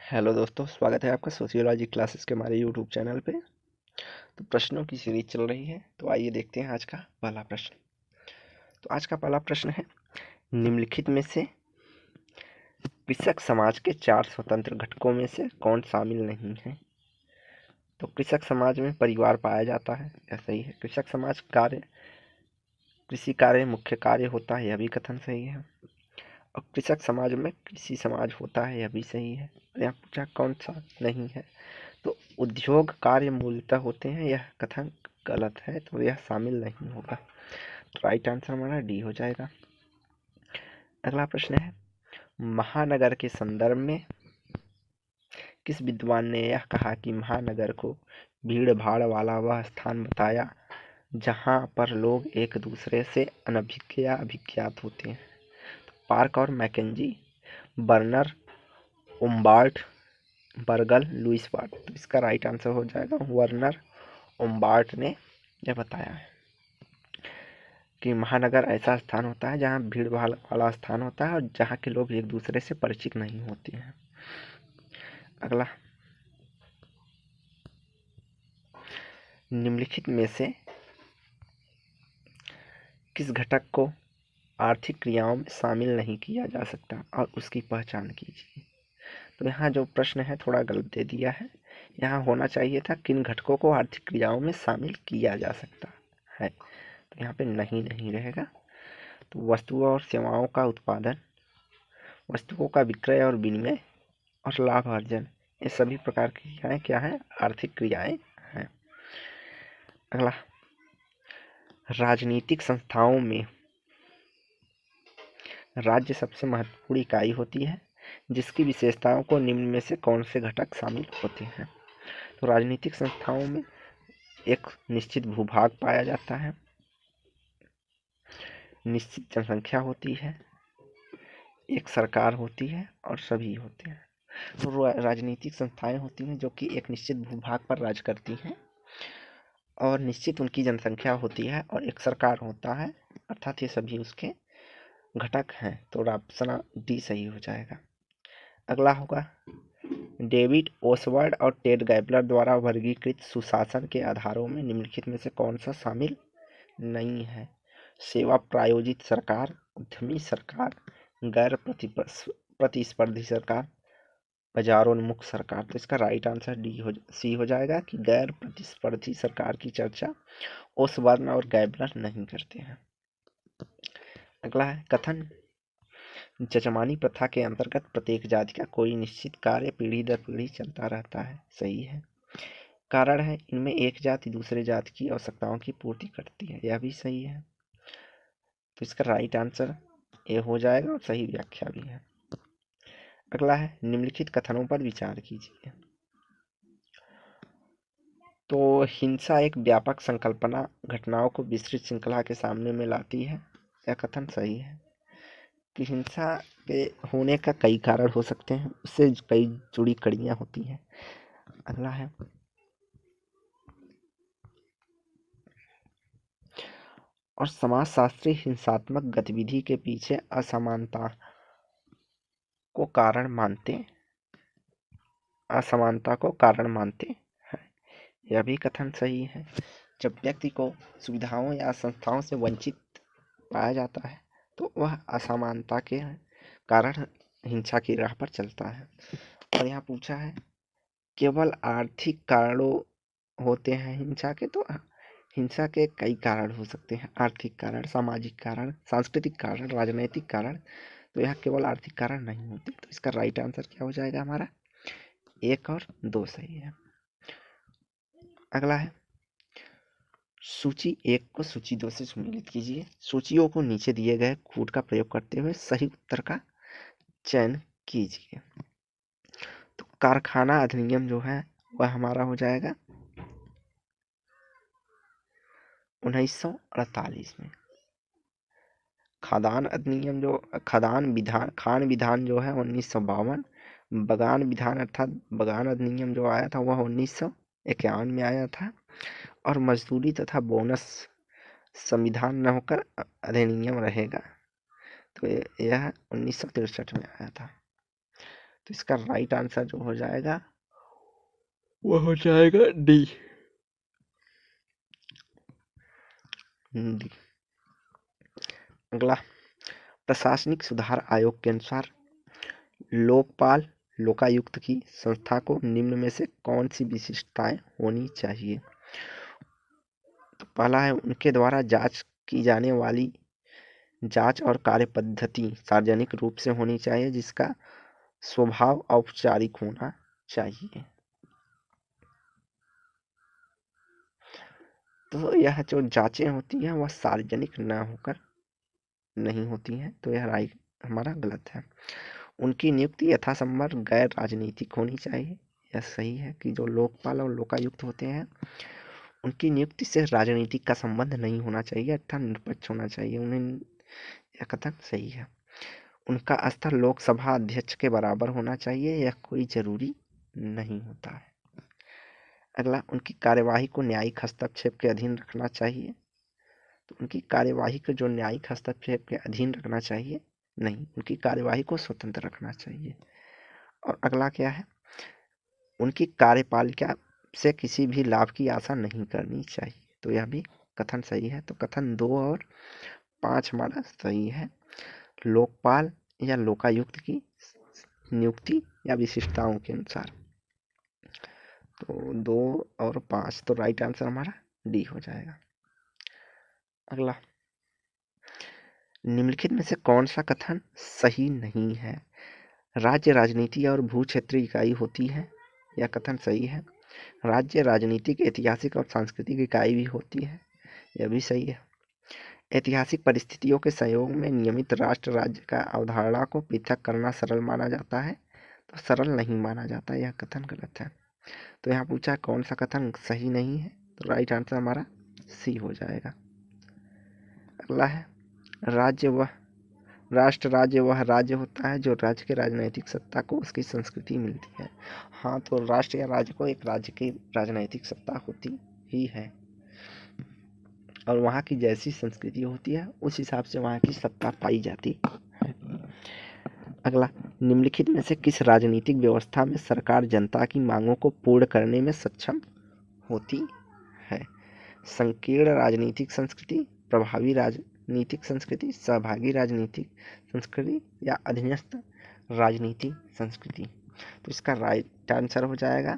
Hello दोस्तों, स्वागत है आपका सोशियोलॉजी क्लासेस के हमारे यूट्यूब चैनल पे। तो प्रश्नों की सीरीज चल रही है, तो आइए देखते हैं आज का पहला प्रश्न। तो आज का पहला प्रश्न है, निम्नलिखित में से कृषक समाज के 4 स्वतंत्र घटकों में से कौन शामिल नहीं है। तो कृषक समाज में परिवार पाया जाता है, यह सही है। कृषक समाज कृषि कार्य मुख्य कार्य होता है, यह भी कथन सही है। और कृषक समाज में कृषि समाज होता है, यह भी सही है। यहाँ पूछा कौन सा नहीं है, तो उद्योग कार्य मूलतः होते हैं, यह कथन गलत है, तो यह शामिल नहीं होगा। तो राइट आंसर हमारा डी हो जाएगा। अगला प्रश्न है, महानगर के संदर्भ में किस विद्वान ने यह कहा कि महानगर को भीड़ भाड़ वाला वह स्थान बताया जहाँ पर लोग एक दूसरे से अनभिज्ञ या अभिज्ञात होते हैं। तो पार्क और मैकेंजी, बर्नर, उम्बार्ट, बर्गल, लुईस वाट। तो इसका राइट आंसर हो जाएगा वर्नर उम्बार्ट ने यह बताया है कि महानगर ऐसा स्थान होता है जहाँ भीड़ भाड़ वाला स्थान होता है और जहाँ के लोग एक दूसरे से परिचित नहीं होते हैं। अगला, निम्नलिखित में से किस घटक को आर्थिक क्रियाओं में शामिल नहीं किया जा सकता और उसकी पहचान कीजिए। तो यहाँ जो प्रश्न है थोड़ा गलत दे दिया है, यहाँ होना चाहिए था किन घटकों को आर्थिक क्रियाओं में शामिल किया जा सकता है, तो यहाँ पे नहीं नहीं रहेगा। तो वस्तुओं और सेवाओं का उत्पादन, वस्तुओं का विक्रय और विनिमय और लाभ अर्जन, ये सभी प्रकार की क्रियाएं क्या हैं, आर्थिक क्रियाएं हैं। अगला, राजनीतिक संस्थाओं में राज्य सबसे महत्वपूर्ण इकाई होती है जिसकी विशेषताओं को निम्न में से कौन से घटक शामिल होते हैं। तो राजनीतिक संस्थाओं में एक निश्चित भूभाग पाया जाता है, निश्चित जनसंख्या होती है, एक सरकार होती है और सभी होते हैं। तो राजनीतिक संस्थाएं होती हैं जो कि एक निश्चित भूभाग पर राज करती हैं और निश्चित उनकी जनसंख्या होती है और एक सरकार होता है, अर्थात ये सभी उसके घटक हैं। तो ऑप्शन डी सही हो जाएगा। अगला होगा, डेविड ओसवर्ड और टेड गैबलर द्वारा वर्गीकृत सुशासन के आधारों में निम्नलिखित में से कौन सा शामिल नहीं है। सेवा प्रायोजित सरकार, उद्यमी सरकार, गैर प्रतिस्पर्धी सरकार, बाजारोन्मुख सरकार। तो इसका राइट आंसर सी हो जाएगा कि गैर प्रतिस्पर्धी सरकार की चर्चा ओसबर्न और गैबलर नहीं करते हैं। अगला है, कथन जजमानी प्रथा के अंतर्गत प्रत्येक जाति का कोई निश्चित कार्य पीढ़ी दर पीढ़ी चलता रहता है, सही है। कारण है, इनमें एक जाति दूसरे जाति की आवश्यकताओं की पूर्ति करती है, यह भी सही है। तो इसका राइट आंसर ए हो जाएगा और सही व्याख्या भी है। अगला है, निम्नलिखित कथनों पर विचार कीजिए। तो हिंसा एक व्यापक संकल्पना घटनाओं को विस्तृत श्रृंखला के सामने में लाती है, यह कथन सही है कि हिंसा के होने का कई कारण हो सकते हैं, उससे कई जुड़ी कड़ियाँ होती हैं। अगला है, और समाजशास्त्री हिंसात्मक गतिविधि के पीछे असमानता को कारण मानते हैं, यह भी कथन सही है। जब व्यक्ति को सुविधाओं या संस्थाओं से वंचित पाया जाता है तो वह असमानता के कारण हिंसा की राह पर चलता है। और यहाँ पूछा है केवल आर्थिक कारणों होते हैं हिंसा के, तो हिंसा के कई कारण हो सकते हैं, आर्थिक कारण, सामाजिक कारण, सांस्कृतिक कारण, राजनैतिक कारण। तो यहाँ केवल आर्थिक कारण नहीं होते। तो इसका राइट आंसर क्या हो जाएगा हमारा, 1 और 2 सही है। अगला है, सूची 1 को सूची 2 से सम्मिलित कीजिए। सूचियों को नीचे दिए गए कूट का प्रयोग करते हुए सही उत्तर का चयन कीजिए। तो कारखाना अधिनियम जो है वह हमारा हो जाएगा 1948 में। खान विधान जो है 1952। बगान विधान अर्थात बगान अधिनियम जो आया था वह 1951 में आया था। और मजदूरी तथा बोनस संविधान न होकर अधिनियम रहेगा, तो यह 1963 में आया था। तो इसका राइट आंसर जो हो जाएगा वो हो जाएगा डी। अगला, प्रशासनिक सुधार आयोग के अनुसार लोकपाल लोकायुक्त की संस्था को निम्न में से कौन सी विशिष्टताएं होनी चाहिए? तो पहला है, उनके द्वारा जांच की जाने वाली जांच और कार्य पद्धति सार्वजनिक रूप से होनी चाहिए, जिसका स्वभाव औपचारिक होना चाहिए। तो यह जो जांचें होती हैं वह सार्वजनिक न होकर नहीं होती हैं, तो यह राइट हमारा गलत है। उनकी नियुक्ति यथासंभव गैर राजनीतिक होनी चाहिए, यह सही है कि जो लोकपाल और लोकायुक्त होते हैं उनकी नियुक्ति से राजनीतिक का संबंध नहीं होना चाहिए अर्थात निष्पक्ष होना चाहिए, उन्हें यह कथन सही है। उनका स्तर लोकसभा अध्यक्ष के बराबर होना चाहिए, यह कोई जरूरी नहीं होता है। अगला, उनकी कार्यवाही को न्यायिक हस्तक्षेप के अधीन रखना चाहिए, तो उनकी कार्यवाही को जो न्यायिक हस्तक्षेप के अधीन रखना चाहिए नहीं, उनकी कार्यवाही को स्वतंत्र रखना चाहिए। और अगला क्या है, उनकी कार्यपालिका से किसी भी लाभ की आशा नहीं करनी चाहिए, तो यह भी कथन सही है। तो कथन 2 और 5 हमारा सही है। लोकपाल या लोकायुक्त की नियुक्ति या विशिष्टताओं के अनुसार, तो 2 और 5 तो राइट आंसर हमारा डी हो जाएगा। अगला, निम्नलिखित में से कौन सा कथन सही नहीं है? राज्य राजनीति और भू क्षेत्रीय इकाई होती है, यह कथन सही है। राज्य राजनीतिक, ऐतिहासिक और सांस्कृतिक इकाई भी होती है, यह भी सही है। ऐतिहासिक परिस्थितियों के संयोग में नियमित राष्ट्र राज्य का अवधारणा को पृथक करना सरल माना जाता है, तो सरल नहीं माना जाता, यह कथन गलत है। तो यहाँ पूछा कौन सा कथन सही नहीं है, तो राइट आंसर हमारा सी हो जाएगा। अगला है, राज्य वह राष्ट्र राज्य वह राज्य होता है जो राज्य के राजनैतिक सत्ता को उसकी संस्कृति मिलती है। हाँ, तो राष्ट्र या राज्य को एक राज्य की राजनैतिक सत्ता होती ही है और वहाँ की जैसी संस्कृति होती है उस हिसाब से वहाँ की सत्ता पाई जाती है। अगला, निम्नलिखित में से किस राजनीतिक व्यवस्था में सरकार जनता की मांगों को पूर्ण करने में सक्षम होती है? संकीर्ण राजनीतिक संस्कृति, प्रभावी राजनीतिक संस्कृति, सहभागी राजनीतिक संस्कृति या अधीनस्थ राजनीतिक संस्कृति। तो इसका राइट आंसर हो जाएगा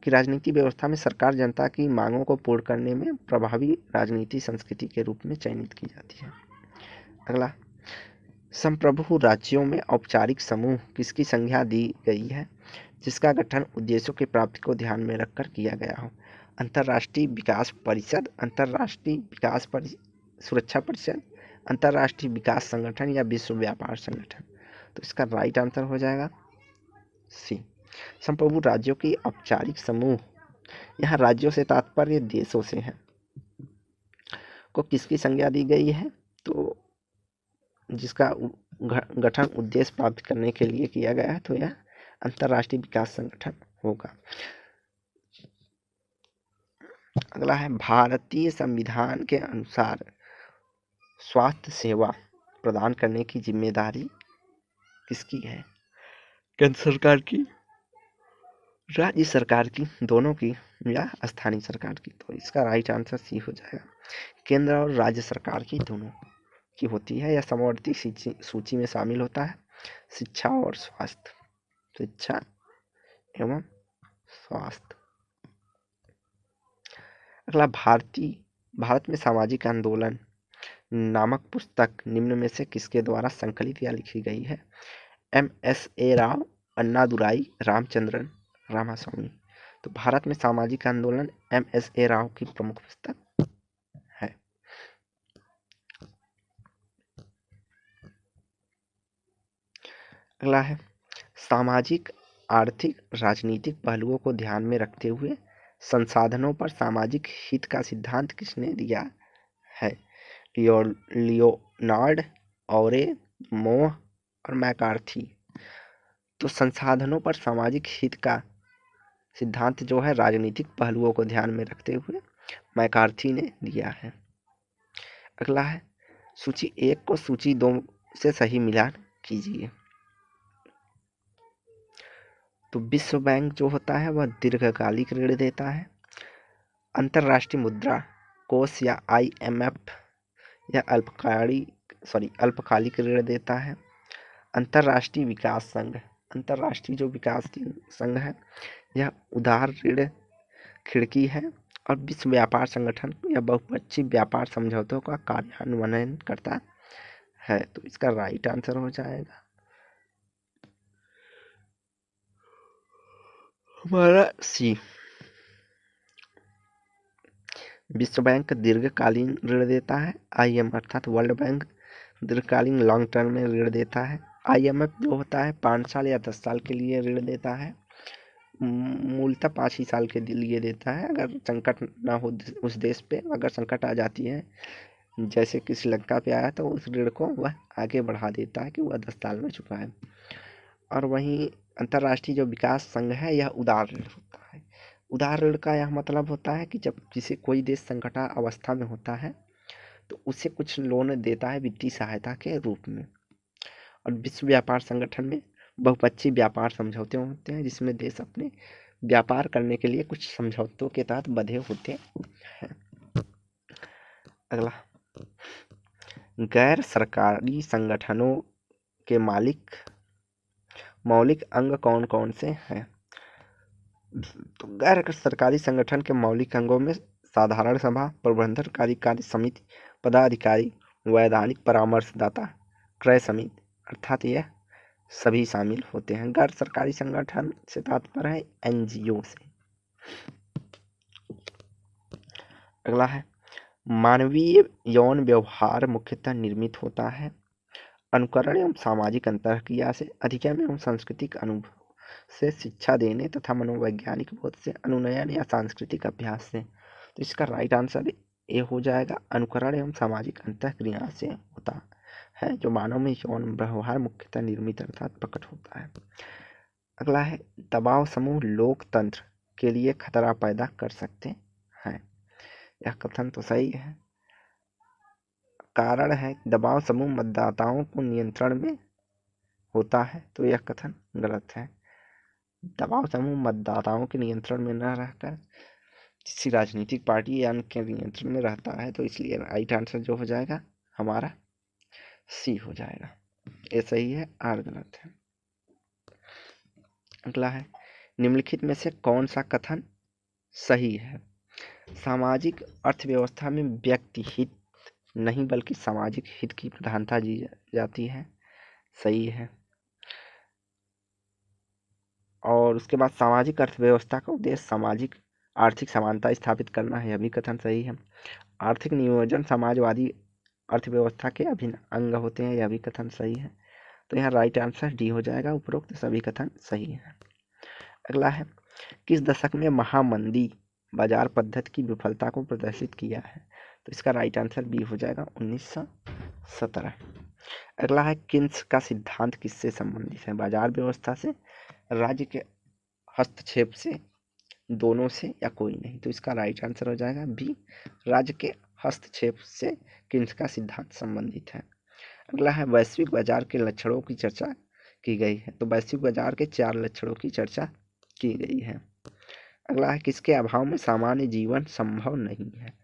कि राजनीतिक व्यवस्था में सरकार जनता की मांगों को पूर्ण करने में प्रभावी राजनीति संस्कृति के रूप में चयनित की जाती है। अगला, संप्रभु राज्यों में औपचारिक समूह किसकी संज्ञा दी गई है जिसका गठन उद्देश्यों की प्राप्ति को ध्यान में रखकर किया गया हो? अंतर्राष्ट्रीय विकास परिषद, अंतर्राष्ट्रीय विकास सुरक्षा परिषद, अंतर्राष्ट्रीय विकास संगठन या विश्व व्यापार संगठन। तो इसका राइट आंसर हो जाएगा सी, संप्रभु राज्यों की औपचारिक समूह। यहाँ राज्यों से तात्पर्य देशों से है, को किसकी संज्ञा दी गई है? तो जिसका गठन उद्देश्य प्राप्त करने के लिए किया गया है, तो यह अंतर्राष्ट्रीय विकास संगठन होगा। अगला है, भारतीय संविधान के अनुसार स्वास्थ्य सेवा प्रदान करने की जिम्मेदारी किसकी है? केंद्र सरकार की, राज्य सरकार की, दोनों की या स्थानीय सरकार की? तो इसका राइट आंसर सी हो जाएगा, केंद्र और राज्य सरकार की दोनों की होती है। यह समवर्ती सूची में शामिल होता है, शिक्षा और स्वास्थ्य, शिक्षा एवं स्वास्थ्य। अगला, भारत में सामाजिक आंदोलन नामक पुस्तक निम्न में से किसके द्वारा संकलित या लिखी गई है? M.S.A. राव, अन्नादुराई, रामचंद्रन रामास्वामी। तो भारत में सामाजिक आंदोलन M.S.A. राव की प्रमुख पुस्तक है। अगला है, सामाजिक, आर्थिक, राजनीतिक पहलुओं को ध्यान में रखते हुए संसाधनों पर सामाजिक हित का सिद्धांत किसने दिया है? लियोनार्ड, ऑरे, मोह और मैकार्थी। तो संसाधनों पर सामाजिक हित का सिद्धांत जो है राजनीतिक पहलुओं को ध्यान में रखते हुए मैकार्थी ने दिया है। अगला है, सूची 1 को सूची 2 से सही मिलान कीजिए। तो विश्व बैंक जो होता है वह दीर्घकालिक ऋण देता है। अंतर्राष्ट्रीय मुद्रा कोष या IMF या अल्पकालिक ऋण देता है। अंतर्राष्ट्रीय विकास संघ, अंतर्राष्ट्रीय जो विकास संघ है यह उदार ऋण खिड़की है। और विश्व व्यापार संगठन या बहुपक्षीय व्यापार समझौतों का कार्यान्वयन करता है। तो इसका राइट आंसर हो जाएगा हमारा सी। विश्व बैंक दीर्घकालीन ऋण देता है। IMF अर्थात वर्ल्ड बैंक दीर्घकालीन लॉन्ग टर्म में ऋण देता है। IMF जो होता है 5 साल या 10 साल के लिए ऋण देता है। मूलतः 5 ही साल के लिए देता है। अगर संकट ना हो उस देश पे, अगर संकट आ जाती है जैसे कि श्रीलंका पे आया, तो उस ऋण को वह आगे बढ़ा देता है कि वह 10 साल में चुकाए। और वहीं अंतर्राष्ट्रीय जो विकास संघ है यह उदार ऋण होता है। उदार ऋण का यह मतलब होता है कि जब किसी कोई देश संकटा अवस्था में होता है तो उसे कुछ लोन देता है वित्तीय सहायता के रूप में। और विश्व व्यापार संगठन में बहुपक्षीय व्यापार समझौते होते हैं जिसमें देश अपने व्यापार करने के लिए कुछ समझौतों के तहत बंधे होते हैं। अगला, गैर सरकारी संगठनों के मौलिक अंग कौन कौन से हैं? तो गैर सरकारी संगठन के मौलिक अंगों में साधारण सभा, प्रबंधन कार्यकारी समिति, पदाधिकारी, वैधानिक परामर्शदाता, क्रय समिति अर्थात यह सभी शामिल होते हैं। गैर सरकारी संगठन से तात्पर्य है NGO से। अगला है, मानवीय यौन व्यवहार मुख्यतः निर्मित होता है अनुकरण एवं सामाजिक अंतःक्रिया से, अधिगम एवं सांस्कृतिक अनुभव से, शिक्षा देने तथा मनोवैज्ञानिक बोध से, अनुनयन या सांस्कृतिक अभ्यास से। तो इसका राइट आंसर ये हो जाएगा अनुकरण एवं सामाजिक अंतःक्रिया से होता है, जो मानव में यौन व्यवहार मुख्यतः निर्मित अर्थात प्रकट होता है। अगला है, दबाव समूह लोकतंत्र के लिए खतरा पैदा कर सकते हैं। यह कथन तो सही है। कारण है दबाव समूह मतदाताओं को नियंत्रण में होता है, तो यह कथन गलत है। दबाव समूह मतदाताओं के नियंत्रण में न रहकर किसी राजनीतिक पार्टी या अन्य के नियंत्रण में रहता है, तो इसलिए राइट आंसर जो हो जाएगा हमारा सी हो जाएगा। ये सही है, आर गलत है। अगला है, निम्नलिखित में से कौन सा कथन सही है? सामाजिक अर्थव्यवस्था में व्यक्ति हित नहीं बल्कि सामाजिक हित की प्रधानता दी जाती है, सही है। और उसके बाद सामाजिक अर्थव्यवस्था का उद्देश्य सामाजिक आर्थिक समानता स्थापित करना है, यह भी कथन सही है। आर्थिक नियोजन समाजवादी अर्थव्यवस्था के अभिन्न अंग होते हैं, यह भी कथन सही है। तो यहाँ राइट आंसर डी हो जाएगा, उपरोक्त सभी कथन सही है। अगला है, किस दशक में महामंदी बाजार पद्धति की विफलता को प्रदर्शित किया है? तो इसका राइट आंसर बी हो जाएगा 1917। अगला है, किन्स का सिद्धांत किससे संबंधित है? बाजार व्यवस्था से, राज्य के हस्तक्षेप से, दोनों से या कोई नहीं? तो इसका राइट आंसर हो जाएगा बी, राज्य के हस्तक्षेप से किन्स का सिद्धांत संबंधित है। अगला है, वैश्विक बाजार के लक्षणों की चर्चा की गई है। तो वैश्विक बाजार के 4 लक्षणों की चर्चा की गई है। अगला है, किसके अभाव में सामान्य जीवन संभव नहीं है?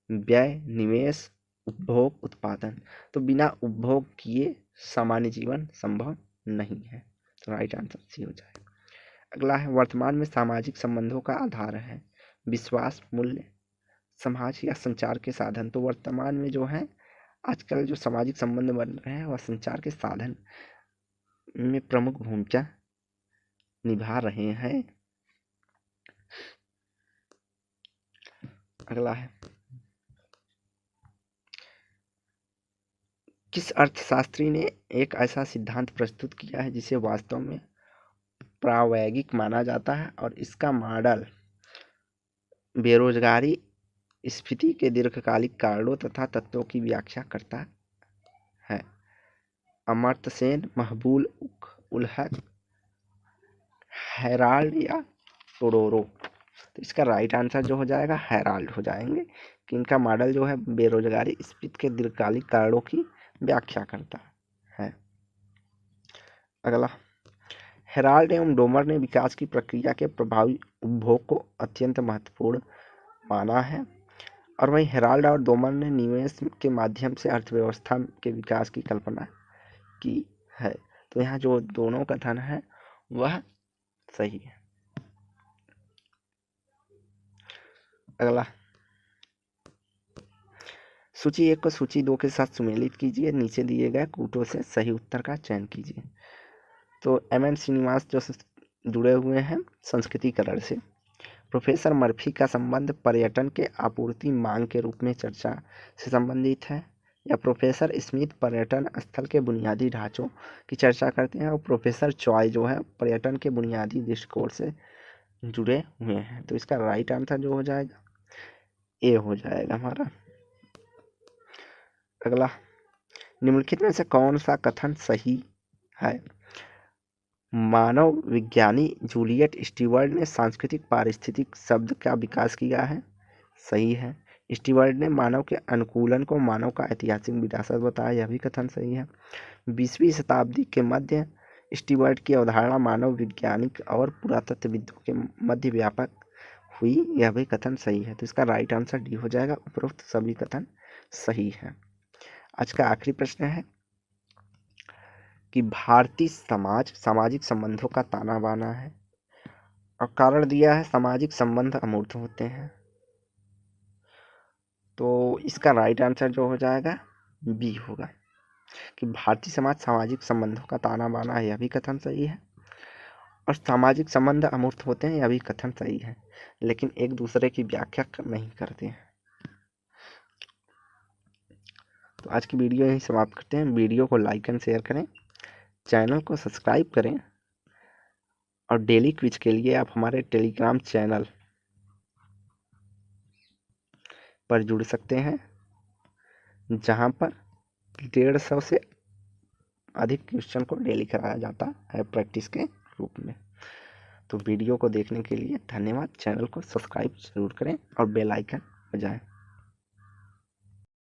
व्यय, निवेश, उपभोग, उत्पादन। तो बिना उपभोग किए सामान्य जीवन संभव नहीं है, तो राइट आंसर सी हो जाएगा। अगला है, वर्तमान में सामाजिक संबंधों का आधार है विश्वास, मूल्य, समाज या संचार के साधन। तो वर्तमान में जो है आजकल जो सामाजिक संबंध बन रहे हैं वह संचार के साधन में प्रमुख भूमिका निभा रहे हैं। अगला है, किस अर्थशास्त्री ने एक ऐसा सिद्धांत प्रस्तुत किया है जिसे वास्तव में प्रायोगिक माना जाता है और इसका मॉडल बेरोजगारी, स्फीति के दीर्घकालिक कारणों तथा तत्वों की व्याख्या करता है? अमर्त्य सेन, महबूब उल हक, हेराल्ड या टोडोरो? तो इसका राइट आंसर जो हो जाएगा हेराल्ड हो जाएंगे कि इनका मॉडल जो है बेरोजगारी, स्फीति के दीर्घकालिक कारणों की व्याख्या करता है। अगला, हेराल्ड एवं डोमर ने विकास की प्रक्रिया के प्रभावी उपभोग को अत्यंत महत्वपूर्ण माना है, और वहीं हेराल्ड और डोमर ने निवेश के माध्यम से अर्थव्यवस्था के विकास की कल्पना की है। तो यहाँ जो दोनों कथन है वह सही है। अगला, सूची 1 को सूची 2 के साथ सुमेलित कीजिए। नीचे दिए गए कूटों से सही उत्तर का चयन कीजिए। तो एम.एन. श्रीनिवास जो जुड़े हुए हैं संस्कृतिकरण से। प्रोफेसर मर्फी का संबंध पर्यटन के आपूर्ति मांग के रूप में चर्चा से संबंधित है, या प्रोफेसर स्मिथ पर्यटन स्थल के बुनियादी ढांचों की चर्चा करते हैं, और प्रोफेसर चॉय जो है पर्यटन के बुनियादी दृष्टिकोण से जुड़े हुए हैं। तो इसका राइट आंसर जो हो जाएगा ए हो जाएगा हमारा। अगला, निम्नलिखित में से कौन सा कथन सही है? मानव विज्ञानी जूलियट स्टीवर्ट ने सांस्कृतिक पारिस्थितिक शब्द का विकास किया है। सही है। स्टीवर्ट ने मानव के अनुकूलन को मानव का ऐतिहासिक विरासत बताया। यह भी कथन सही है। 20वीं शताब्दी के मध्य स्टीवर्ट की अवधारणा मानव वैज्ञानिक और पुरातत्वविदों के मध्य व्यापक हुई। यह भी कथन सही है। तो इसका राइट आंसर डी हो जाएगा। उपरोक्त सभी कथन सही है। आज का आखिरी प्रश्न है कि भारतीय समाज सामाजिक संबंधों का ताना बाना है, और कारण दिया है सामाजिक संबंध अमूर्त होते हैं। तो इसका राइट आंसर जो हो जाएगा बी होगा कि भारतीय समाज सामाजिक संबंधों का ताना बाना है। यह भी कथन सही है। और सामाजिक संबंध अमूर्त होते हैं, यह भी कथन सही है, लेकिन एक दूसरे की व्याख्या नहीं करते हैं। तो आज की वीडियो यहीं समाप्त करते हैं। वीडियो को लाइक एंड शेयर करें, चैनल को सब्सक्राइब करें, और डेली क्विज के लिए आप हमारे टेलीग्राम चैनल पर जुड़ सकते हैं, जहां पर 150 से अधिक क्वेश्चन को डेली कराया जाता है प्रैक्टिस के रूप में। तो वीडियो को देखने के लिए धन्यवाद। चैनल को सब्सक्राइब जरूर करें और बेल आइकन बजाएं।